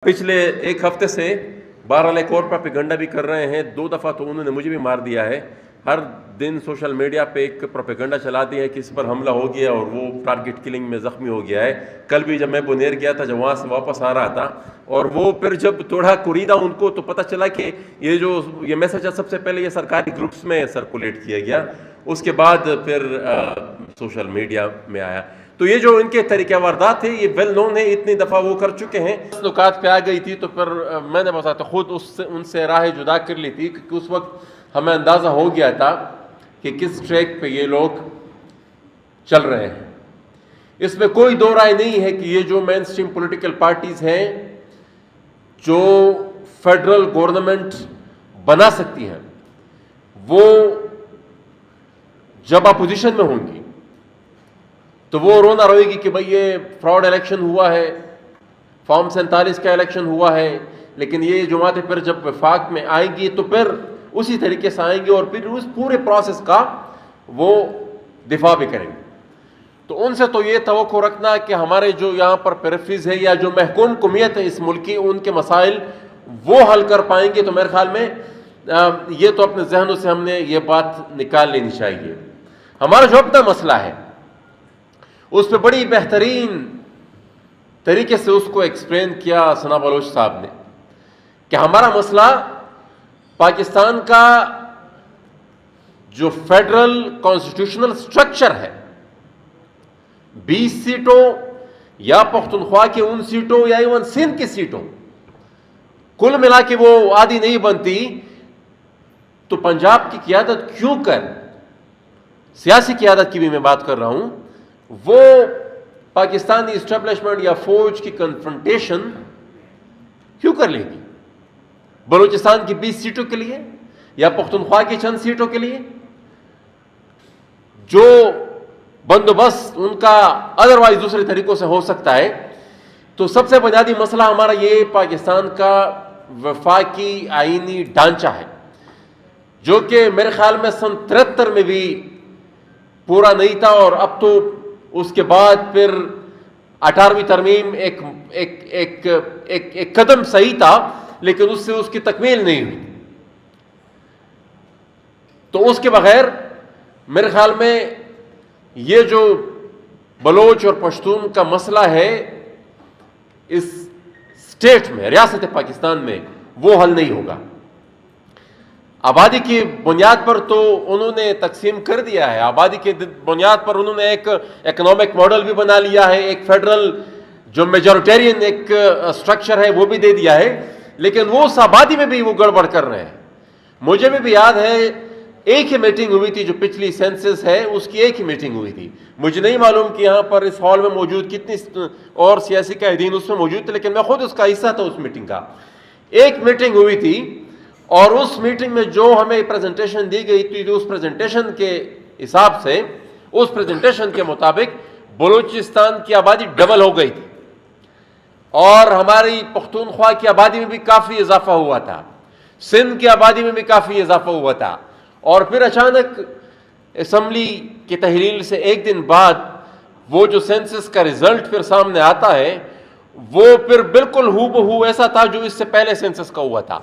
پچھلے ایک ہفتے سے بہرحال ایک اور پروپیگنڈا بھی کر رہے ہیں. 2 دفعہ تو انہوں نے مجھے بھی مار دیا ہے. ہر دن سوشل میڈیا پہ ایک پروپیگنڈا چلا دیا ہے کہ اس پر حملہ ہو گیا اور وہ ٹارگٹ کلنگ میں زخمی ہو گیا ہے. کل بھی جب میں بنیر گیا تھا، جب وہاں سے واپس آ رہا تھا، اور وہ پھر جب توڑا کوریدا ان کو تو پتہ چلا کہ یہ میسج سب سے پہلے یہ سرکاری گروپس میں سرکولیٹ کیا گیا، اس کے بعد پھر سوشل میڈیا میں آیا. تو یہ جو ان کے طریقہ واردات ہیں یہ ویل نون ہے، اتنی دفعہ وہ کر چکے ہیں. نکات پہ آ گئی تھی تو پھر میں نے بتایا خود ان سے راہ جدا کر لی تھی، کیونکہ اس وقت ہمیں اندازہ ہو گیا تھا کہ کس ٹریک پہ یہ لوگ چل رہے ہیں. اس میں کوئی دو رائے نہیں ہے کہ یہ جو مین اسٹریم پولیٹیکل پارٹیز ہیں جو فیڈرل گورنمنٹ بنا سکتی ہیں، وہ جب اپوزیشن میں ہوں گی تو وہ رونا روئے گی کہ بھئی یہ فراڈ الیکشن ہوا ہے، فارم 47 کا الیکشن ہوا ہے. لیکن یہ جماعتیں پھر جب وفاق میں آئیں گی تو پھر اسی طریقے سے آئیں گی اور پھر اس پورے پروسیس کا وہ دفاع بھی کریں گے. تو ان سے تو یہ توقع رکھنا کہ ہمارے جو یہاں پر پیریفریز ہے یا جو محکوم قومیت ہے اس ملک کی، ان کے مسائل وہ حل کر پائیں گے، تو میرے خیال میں یہ تو اپنے ذہنوں سے ہم نے یہ بات نکال لینی چاہیے. ہمارا جو اپنا مسئلہ ہے اس پہ بڑی بہترین طریقے سے اس کو ایکسپلین کیا ثنا بلوچ صاحب نے کہ ہمارا مسئلہ پاکستان کا جو فیڈرل کانسٹیٹیوشنل سٹرکچر ہے، 20 سیٹوں یا پختونخوا کی ان سیٹوں یا ایون سندھ کی سیٹوں کل ملا کے وہ آدھی نہیں بنتی، تو پنجاب کی قیادت کیوں کر، سیاسی قیادت کی بھی میں بات کر رہا ہوں، وہ پاکستانی اسٹیبلشمنٹ یا فوج کی کنفرنٹیشن کیوں کر لے گی بلوچستان کی 20 سیٹوں کے لیے یا پختونخوا کی چند سیٹوں کے لیے جو بندوبست ان کا ادروائز دوسرے طریقوں سے ہو سکتا ہے. تو سب سے بنیادی مسئلہ ہمارا یہ پاکستان کا وفاقی آئینی ڈھانچہ ہے، جو کہ میرے خیال میں سن 73 میں بھی پورا نہیں تھا، اور اب تو اس کے بعد پھر 18ویں ترمیم ایک قدم صحیح تھا، لیکن اس سے اس کی تکمیل نہیں ہوئی. تو اس کے بغیر میرے خیال میں یہ جو بلوچ اور پشتون کا مسئلہ ہے اس اسٹیٹ میں، ریاست پاکستان میں، وہ حل نہیں ہوگا. آبادی کی بنیاد پر تو انہوں نے تقسیم کر دیا ہے، آبادی کی بنیاد پر انہوں نے ایک اکنامک ماڈل بھی بنا لیا ہے، ایک فیڈرل جو میجورٹیرین ایک سٹرکچر ہے وہ بھی دے دیا ہے، لیکن وہ اس آبادی میں بھی وہ گڑبڑ کر رہے ہیں. مجھے بھی یاد ہے ایک ہی میٹنگ ہوئی تھی، جو پچھلی سینسس ہے اس کی ایک ہی میٹنگ ہوئی تھی. مجھے نہیں معلوم کہ یہاں پر اس ہال میں موجود کتنی اور سیاسی قائدین اس میں موجود تھے، لیکن میں خود اس کا حصہ تھا اس میٹنگ کا. ایک میٹنگ ہوئی تھی اور اس میٹنگ میں جو ہمیں پریزنٹیشن دی گئی تھی، اس پریزنٹیشن کے حساب سے، اس پریزنٹیشن کے مطابق بلوچستان کی آبادی ڈبل ہو گئی تھی، اور ہماری پختونخوا کی آبادی میں بھی کافی اضافہ ہوا تھا، سندھ کی آبادی میں بھی کافی اضافہ ہوا تھا. اور پھر اچانک اسمبلی کی تحلیل سے ایک دن بعد وہ جو سینسس کا رزلٹ پھر سامنے آتا ہے وہ پھر بالکل ہو بہو ایسا تھا جو اس سے پہلے سینسس کا ہوا تھا.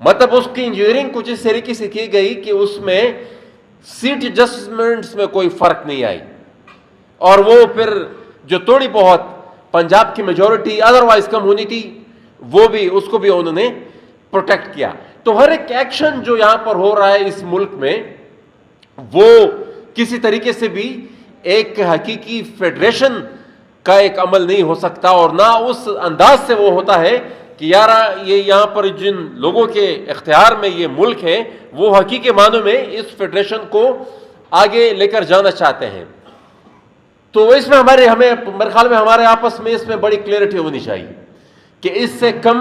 مطلب اس کی انجینئرنگ کچھ اس طریقے سے کی گئی کہ اس میں سیٹ ایڈجسٹمنٹس میں کوئی فرق نہیں آئی، اور وہ پھر جو تھوڑی بہت پنجاب کی میجورٹی ادروائز کم ہونی تھی وہ بھی، اس کو بھی انہوں نے پروٹیکٹ کیا. تو ہر ایک ایکشن جو یہاں پر ہو رہا ہے اس ملک میں وہ کسی طریقے سے بھی ایک حقیقی فیڈریشن کا ایک عمل نہیں ہو سکتا، اور نہ اس انداز سے وہ ہوتا ہے کہ یارا یہ یہاں پر جن لوگوں کے اختیار میں یہ ملک ہے وہ حقیقی معنوں میں اس فیڈریشن کو آگے لے کر جانا چاہتے ہیں. تو اس میں میرے خیال میں ہمارے آپس میں اس میں بڑی کلیئرٹی ہونی چاہیے کہ اس سے کم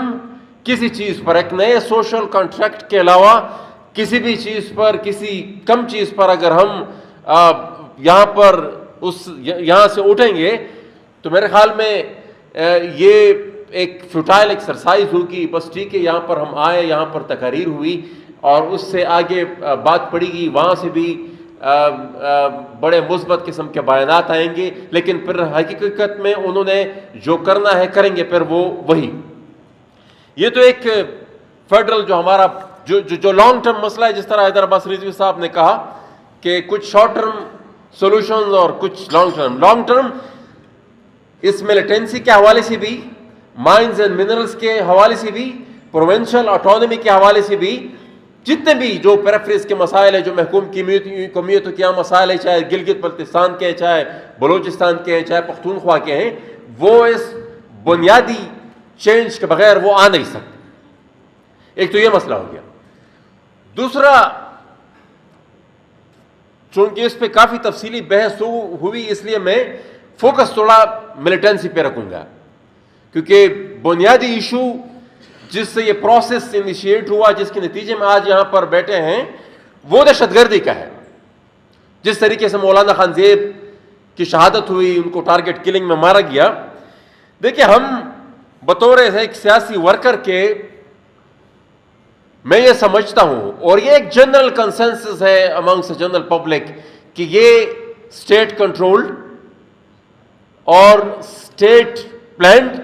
کسی چیز پر، ایک نئے سوشل کانٹریکٹ کے علاوہ کسی بھی چیز پر، کسی کم چیز پر اگر ہم یہاں سے اٹھیں گے تو میرے خیال میں یہ ایک فیوٹائل ایکسرسائز ہوگی. بس ٹھیک ہے، یہاں پر ہم آئے، یہاں پر تقاریر ہوئی اور اس سے آگے بات پڑے گی، وہاں سے بھی بڑے مثبت قسم کے بیانات آئیں گے، لیکن پھر حقیقت میں انہوں نے جو کرنا ہے کریں گے پھر وہ وہی. یہ تو ایک فیڈرل جو ہمارا جو لانگ ٹرم مسئلہ ہے، جس طرح حیدرآباد رضوی صاحب نے کہا کہ کچھ شارٹ ٹرم سولوشنز اور کچھ لانگ ٹرم اس ملیٹنسی کے حوالے سے بھی، مائنز اینڈ منرلز کے حوالے سے بھی، پروونشل آٹونمی کے حوالے سے بھی، جتنے بھی جو پیرافریز کے مسائل ہیں، جو محکوم قومیتوں کے یہاں مسائل ہیں، چاہے گلگت بلتستان کے ہیں، چاہے بلوچستان کے ہیں، چاہے پختونخوا کے ہیں، وہ اس بنیادی چینج کے بغیر وہ آ نہیں سکتے۔ ایک تو یہ مسئلہ ہو گیا۔ دوسرا، چونکہ اس پہ کافی تفصیلی بحث ہوئی، اس لیے میں فوکس تھوڑا ملیٹنسی پہ رکھوں گا، کیونکہ بنیادی ایشو جس سے یہ پروسیس انیشیٹ ہوا، جس کے نتیجے میں آج یہاں پر بیٹھے ہیں، وہ دہشت گردی کا ہے۔ جس طریقے سے مولانا خان زیب کی شہادت ہوئی، ان کو ٹارگٹ کلنگ میں مارا گیا، دیکھیں ہم بطور ایک سیاسی ورکر کے، میں یہ سمجھتا ہوں، اور یہ ایک جنرل کنسنسس ہے امانگس جنرل پبلک، کہ یہ اسٹیٹ کنٹرولڈ اور اسٹیٹ پلانڈ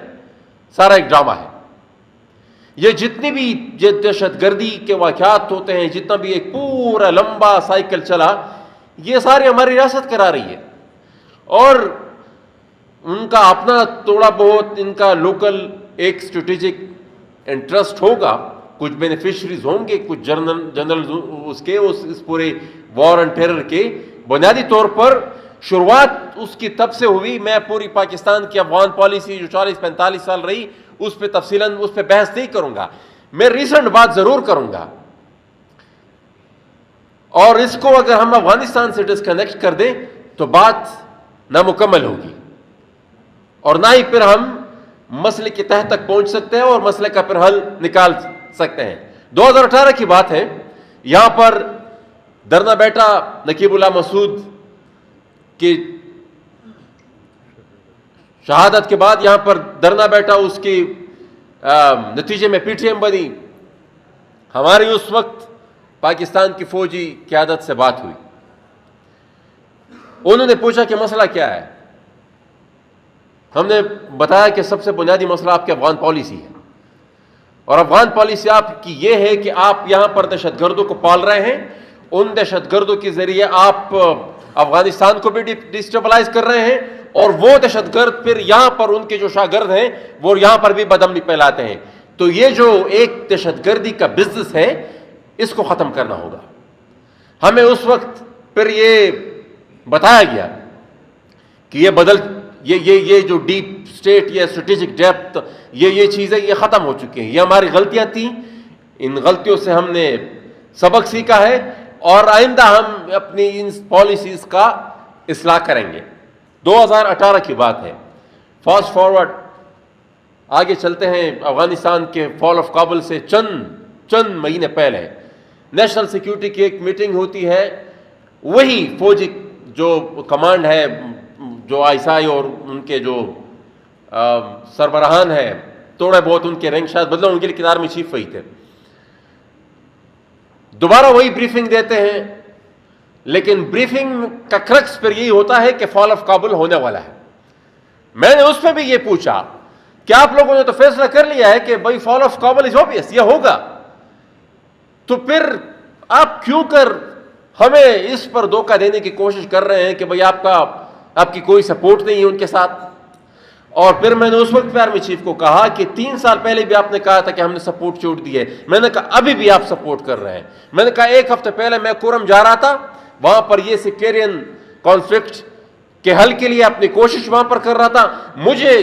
سارا ایک ڈرامہ ہے۔ یہ جتنی بھی دہشت گردی کے واقعات ہوتے ہیں، جتنا بھی ایک پورا لمبا سائیکل چلا، یہ ساری ہماری ریاست کرا رہی ہے، اور ان کا اپنا تھوڑا بہت ان کا لوکل ایک اسٹریٹجک انٹرسٹ ہوگا، کچھ بینیفیشریز ہوں گے، کچھ جنرل اس کے اس پورے وار اینڈ ٹیرر کے۔ بنیادی طور پر شروعات اس کی تب سے ہوئی، میں پوری پاکستان کی افغان پالیسی جو 40-45 سال رہی، اس پہ تفصیلاً اس پہ بحث نہیں کروں گا، میں ریسنٹ بات ضرور کروں گا، اور اس کو اگر ہم افغانستان سے ڈسکنیکٹ کر دیں تو بات نامکمل ہوگی، اور نہ ہی پھر ہم مسئلے کے تہہ تک پہنچ سکتے ہیں اور مسئلے کا پھر حل نکال سکتے ہیں۔ 2018 کی بات ہے، یہاں پر درنا بیٹا نقیب اللہ مسعود کی شہادت کے بعد یہاں پر درنا بیٹا، اس کی نتیجے میں پی ٹی ایم بنی۔ ہماری اس وقت پاکستان کی فوجی قیادت سے بات ہوئی، انہوں نے پوچھا کہ مسئلہ کیا ہے؟ ہم نے بتایا کہ سب سے بنیادی مسئلہ آپ کی افغان پالیسی ہے، اور افغان پالیسی آپ کی یہ ہے کہ آپ یہاں پر دہشت گردوں کو پال رہے ہیں، ان دہشت گردوں کے ذریعے آپ افغانستان کو بھی ڈسٹیبلائز کر رہے ہیں، اور وہ دہشت گرد پھر یہاں پر ان کے جو شاگرد ہیں وہ یہاں پر بھی بدامنی پھیلاتے ہیں۔ تو یہ جو ایک دہشت گردی کا بزنس ہے، اس کو ختم کرنا ہوگا۔ ہمیں اس وقت پھر یہ بتایا گیا کہ یہ جو ڈیپ اسٹیٹ، یہ اسٹریٹجک ڈیپتھ، یہ چیزیں یہ ختم ہو چکی ہیں، یہ ہماری غلطیاں تھیں، ان غلطیوں سے ہم نے سبق سیکھا ہے، اور آئندہ ہم اپنی ان پالیسیز کا اصلاح کریں گے۔ 2018 کی بات ہے، فاسٹ فارورڈ آگے چلتے ہیں، افغانستان کے فال آف کابل سے چند مہینے پہلے نیشنل سیکیورٹی کی ایک میٹنگ ہوتی ہے، وہی فوجی جو کمانڈ ہے، جو آئی اور ان کے جو سربراہان ہیں، تھوڑے بہت ان کے رینک شاید بدلے ان کے لیے آرمی چیف وہی تھے، دوبارہ وہی بریفنگ دیتے ہیں، لیکن بریفنگ کا کرکس پھر یہی ہوتا ہے کہ فال آف کابل ہونے والا ہے۔ میں نے اس میں بھی یہ پوچھا کہ آپ لوگوں نے تو فیصلہ کر لیا ہے کہ بھائی فال آف کابل از اوبویس، یہ ہوگا، تو پھر آپ کیوں کر ہمیں اس پر دھوکہ دینے کی کوشش کر رہے ہیں کہ بھئی آپ کی کوئی سپورٹ نہیں ہے ان کے ساتھ؟ اور پھر میں نے اس وقت آرمی چیف کو کہا کہ 3 سال پہلے بھی آپ نے کہا تھا کہ ہم نے سپورٹ چھوڑ دی ہے، میں نے کہا ابھی بھی آپ سپورٹ کر رہے ہیں۔ میں نے کہا 1 ہفتے پہلے میں کورم جا رہا تھا، وہاں پر یہ سیکٹیرین کانفلکٹ کے حل کے لیے اپنی کوشش وہاں پر کر رہا تھا، مجھے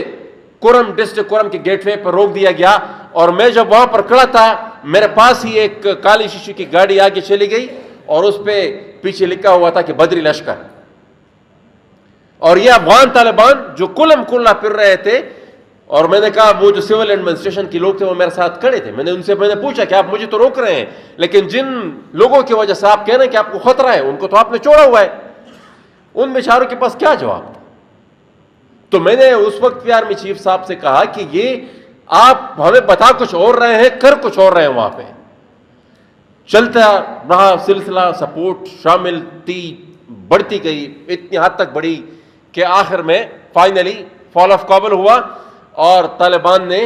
کورم ڈسٹرکٹ کورم کے گیٹ وے پر روک دیا گیا، اور میں جب وہاں پر کھڑا تھا میرے پاس ہی ایک کالی شیشے کی گاڑی آگے چلی گئی، اور اس پہ پیچھے لکھا ہوا تھا کہ بدری لشکر، اور یہ افغان طالبان جو کلم کلا پھر رہے تھے۔ اور میں نے کہا وہ جو سول ایڈمنسٹریشن کے لوگ تھے وہ میرے ساتھ کھڑے تھے، میں نے پوچھا کہ آپ مجھے تو روک رہے ہیں، لیکن جن لوگوں کی وجہ سے آپ کہہ رہے ہیں کہ آپ کو خطرہ ہے، ان کو تو آپ نے چھوڑا ہوا ہے، ان بیچاروں کے پاس کیا جواب تھا؟ تو میں نے اس وقت بھی آرمی چیف صاحب سے کہا کہ یہ آپ ہمیں بتا کچھ اور رہے ہیں، کر کچھ اور رہے ہیں وہاں پہ۔ چلتا رہا سلسلہ، سپورٹ شامل تھی، بڑھتی گئی، اتنی حد تک بڑھی کہ آخر میں فائنلی فال آف کابل ہوا، اور طالبان نے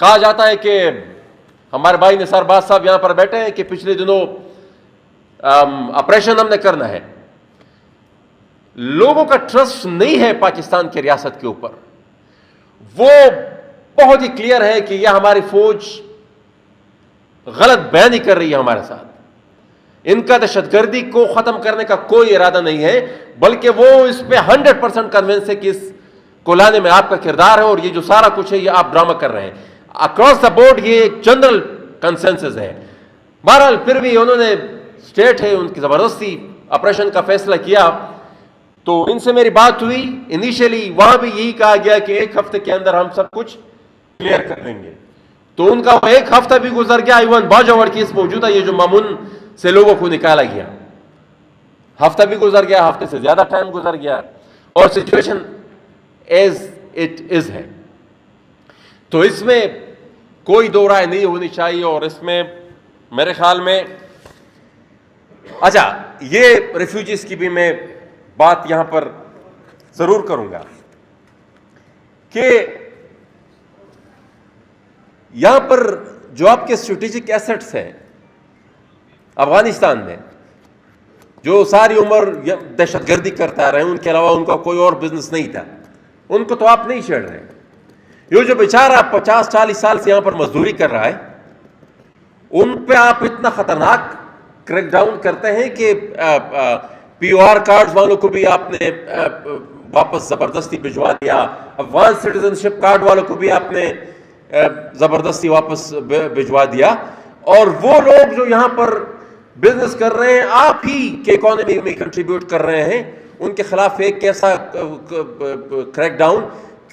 کہا جاتا ہے کہ ہمارے بھائی نثار باز صاحب یہاں پر بیٹھے ہیں کہ پچھلے دنوں آپریشن ہم نے کرنا ہے. لوگوں کا ٹرسٹ نہیں ہے پاکستان کی ریاست کے اوپر. وہ بہت ہی کلیئر ہے کہ یہ ہماری فوج غلط بیانی کر رہی ہے ہمارے ساتھ. ان کا دہشت گردی کو ختم کرنے کا کوئی ارادہ نہیں ہے, بلکہ وہ اس پہ 100% کنونس ہے کہ اس کو لانے میں آپ کا کردار ہے, اور یہ جو سارا کچھ ہے یہ آپ ڈرامہ کر رہے ہیں. اکراس دا بورڈ یہ ایک جنرل کنسنسس ہے. بہرحال پھر بھی انہوں نے اسٹیٹ ہے ان کی زبردستی آپریشن کا فیصلہ کیا, تو ان سے میری بات ہوئی. انیشیلی وہاں بھی یہی کہا گیا کہ 1 ہفتے کے اندر ہم سب کچھ کلیئر کر دیں گے. تو ان کا 1 ہفتہ بھی گزر گیا. ایون باجوڑ کیس موجودہ یہ جو مامون سے لوگوں کو نکالا گیا, ہفتہ بھی گزر گیا, ہفتے سے زیادہ ٹائم گزر گیا, اور سچویشن ایز اٹ از ہے. تو اس میں کوئی دو رائے نہیں ہونی چاہیے. اور اس میں میرے خیال میں اچھا یہ ریفیوجیز کی بھی میں بات یہاں پر ضرور کروں گا کہ یہاں پر جو آپ کے اسٹریٹجک ایسٹس ہیں افغانستان میں, جو ساری عمر دہشت گردی کرتا رہے, ان کے علاوہ ان کا کوئی اور بزنس نہیں تھا, ان کو تو آپ نہیں چھیڑ رہے. یہ جو بیچارہ 50-40 سال سے یہاں پر مزدوری کر رہا ہے, ان پہ آپ اتنا خطرناک کریک ڈاؤن کرتے ہیں کہ پی او آر کارڈز والوں کو بھی آپ نے واپس زبردستی بھجوا دیا, افغان سٹیزن شپ کارڈ والوں کو بھی آپ نے زبردستی واپس بھجوا دیا, اور وہ لوگ جو یہاں پر بزنس کر رہے ہیں, آپ ہی کے اکانومی میں کنٹریبیوٹ کر رہے ہیں, ان کے خلاف ایک کیسا کریک ڈاؤن,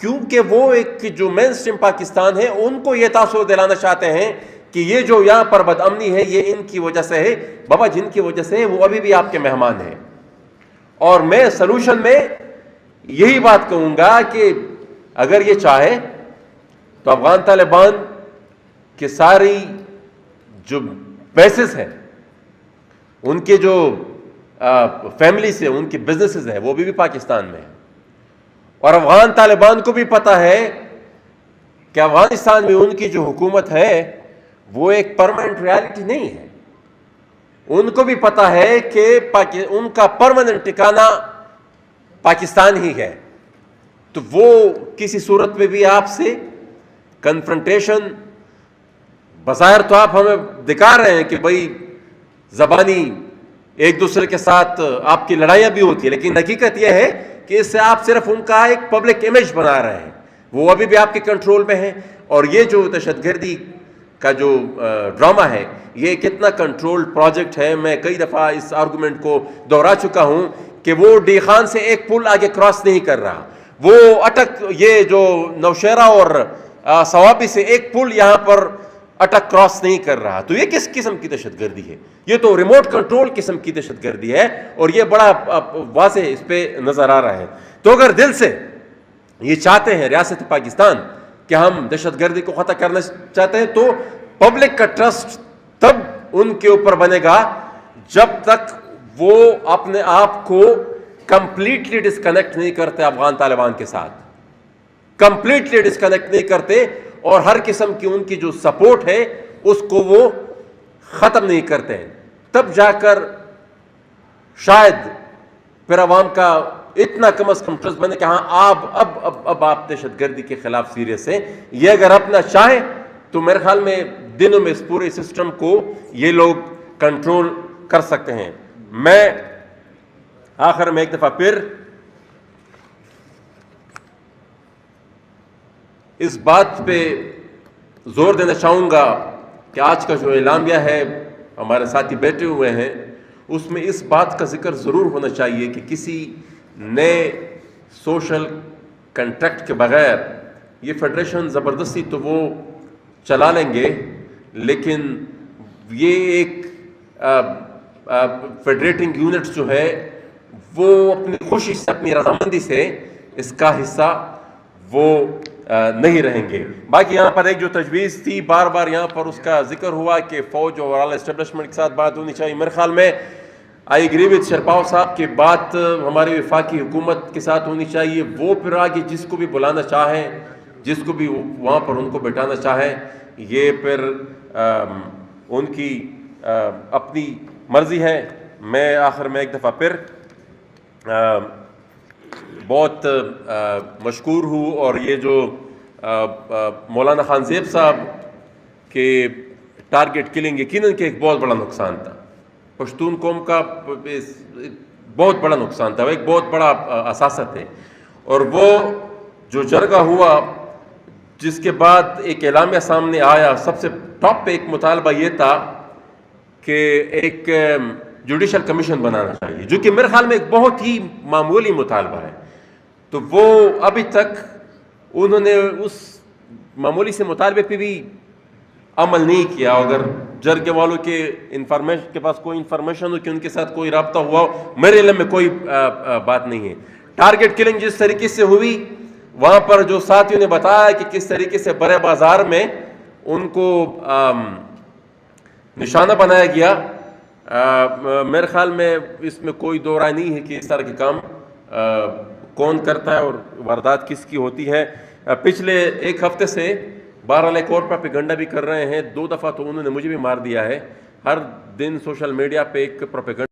کیونکہ وہ ایک جو مین اسٹریم پاکستان ہے ان کو یہ تاثر دلانا چاہتے ہیں کہ یہ جو یہاں پر بدامنی ہے یہ ان کی وجہ سے ہے. بابا جن کی وجہ سے ہے وہ ابھی بھی آپ کے مہمان ہیں. اور میں سلوشن میں یہی بات کہوں گا کہ اگر یہ چاہے تو افغان طالبان کے ساری جو بیسز ہیں, ان کے جو فیملیز ہیں, ان کی بزنسز ہیں, وہ بھی پاکستان میں ہیں. اور افغان طالبان کو بھی پتہ ہے کہ افغانستان میں ان کی جو حکومت ہے وہ ایک پرماننٹ ریالٹی نہیں ہے. ان کو بھی پتہ ہے کہ ان کا پرماننٹ ٹھکانہ پاکستان ہی ہے. تو وہ کسی صورت میں بھی آپ سے کنفرنٹیشن, بظاہر تو آپ ہمیں دکھا رہے ہیں کہ بھئی زبانی ایک دوسرے کے ساتھ آپ کی لڑائیاں بھی ہوتی ہیں, لیکن حقیقت یہ ہے کہ اس سے آپ صرف ان کا ایک پبلک امیج بنا رہے ہیں. وہ ابھی بھی آپ کے کنٹرول میں ہیں. اور یہ جو دہشت گردی کا جو ڈرامہ ہے یہ کتنا کنٹرول پروجیکٹ ہے. میں کئی دفعہ اس آرگومنٹ کو دہرا چکا ہوں کہ وہ ڈی خان سے ایک پل آگے کراس نہیں کر رہا, وہ اٹک یہ جو نوشہرہ اور سوابی سے ایک پل یہاں پر اٹک کراس نہیں کر رہا. تو یہ کس قسم کی دہشت گردی ہے؟ یہ تو ریموٹ کنٹرول قسم کی دہشت گردی ہے, اور یہ بڑا واضح اس پہ نظر آ رہا ہے. تو اگر دل سے یہ چاہتے ہیں ریاست پاکستان کہ ہم دہشت گردی کو ختم کرنا چاہتے ہیں, تو پبلک کا ٹرسٹ تب ان کے اوپر بنے گا جب تک وہ اپنے آپ کو کمپلیٹلی ڈسکنیکٹ نہیں کرتے افغان طالبان کے ساتھ, کمپلیٹلی ڈسکنیکٹ نہیں کرتے, اور ہر قسم کی ان کی جو سپورٹ ہے اس کو وہ ختم نہیں کرتے ہیں. تب جا کر شاید پھر عوام کا اتنا کم از کم ٹرسٹ بنے کہ ہاں اب آپ دہشت گردی کے خلاف سیریس ہیں. یہ اگر اپنا چاہیں تو میرے خیال میں دنوں میں اس پورے سسٹم کو یہ لوگ کنٹرول کر سکتے ہیں. میں آخر میں ایک دفعہ پھر اس بات پہ زور دینا چاہوں گا کہ آج کا جو اعلامیہ ہے ہمارے ساتھی بیٹھے ہوئے ہیں, اس میں اس بات کا ذکر ضرور ہونا چاہیے کہ کسی نئے سوشل کنٹریکٹ کے بغیر یہ فیڈریشن زبردستی تو وہ چلا لیں گے, لیکن یہ ایک فیڈریٹنگ یونٹ جو ہے وہ اپنی خوشی سے, اپنی رضامندی سے اس کا حصہ وہ نہیں رہیں گے. باقی یہاں پر ایک جو تجویز تھی بار بار یہاں پر اس کا ذکر ہوا کہ فوج اور اعلیٰ اسٹیبلشمنٹ کے ساتھ بات ہونی چاہیے. میرے خیال میں آئی ایگری وتھ شرپاؤ صاحب کی بات ہماری وفاقی حکومت کے ساتھ ہونی چاہیے. وہ پھر آگے جس کو بھی بلانا چاہیں جس کو بھی وہاں پر ان کو بٹھانا چاہے یہ پھر ان کی اپنی مرضی ہے. میں آخر میں ایک دفعہ پھر بہت مشکور ہوں. اور یہ جو مولانا خان زیب صاحب کے ٹارگٹ کلنگ یقیناً کہ ایک بہت بڑا نقصان تھا, پشتون قوم کا بہت بڑا نقصان تھا, وہ ایک بہت بڑا اثاثہ تھے. اور وہ جو جرگہ ہوا جس کے بعد ایک اعلامیہ سامنے آیا, سب سے ٹاپ پہ ایک مطالبہ یہ تھا کہ ایک جوڈیشل کمیشن بنانا چاہیے, جو کہ میرے خیال میں ایک بہت ہی معمولی مطالبہ ہے. تو وہ ابھی تک انہوں نے اس معمولی سے مطالبے پہ بھی عمل نہیں کیا. اگر جرگے والوں کے پاس کوئی انفارمیشن ہو کہ ان کے ساتھ کوئی رابطہ ہوا ہو, میرے علم میں کوئی بات نہیں ہے. ٹارگٹ کلنگ جس طریقے سے ہوئی, وہاں پر جو ساتھیوں نے بتایا کہ کس طریقے سے بڑے بازار میں ان کو نشانہ بنایا گیا, میرے خیال میں اس میں کوئی دو رائے نہیں ہے کہ اس طرح کے کام کون کرتا ہے اور واردات کس کی ہوتی ہے. پچھلے ایک ہفتے سے بہرحال ایک اور پروپیگنڈا بھی کر رہے ہیں. 2 دفعہ تو انہوں نے مجھے بھی مار دیا ہے. ہر دن سوشل میڈیا پہ ایک پروپیگنڈا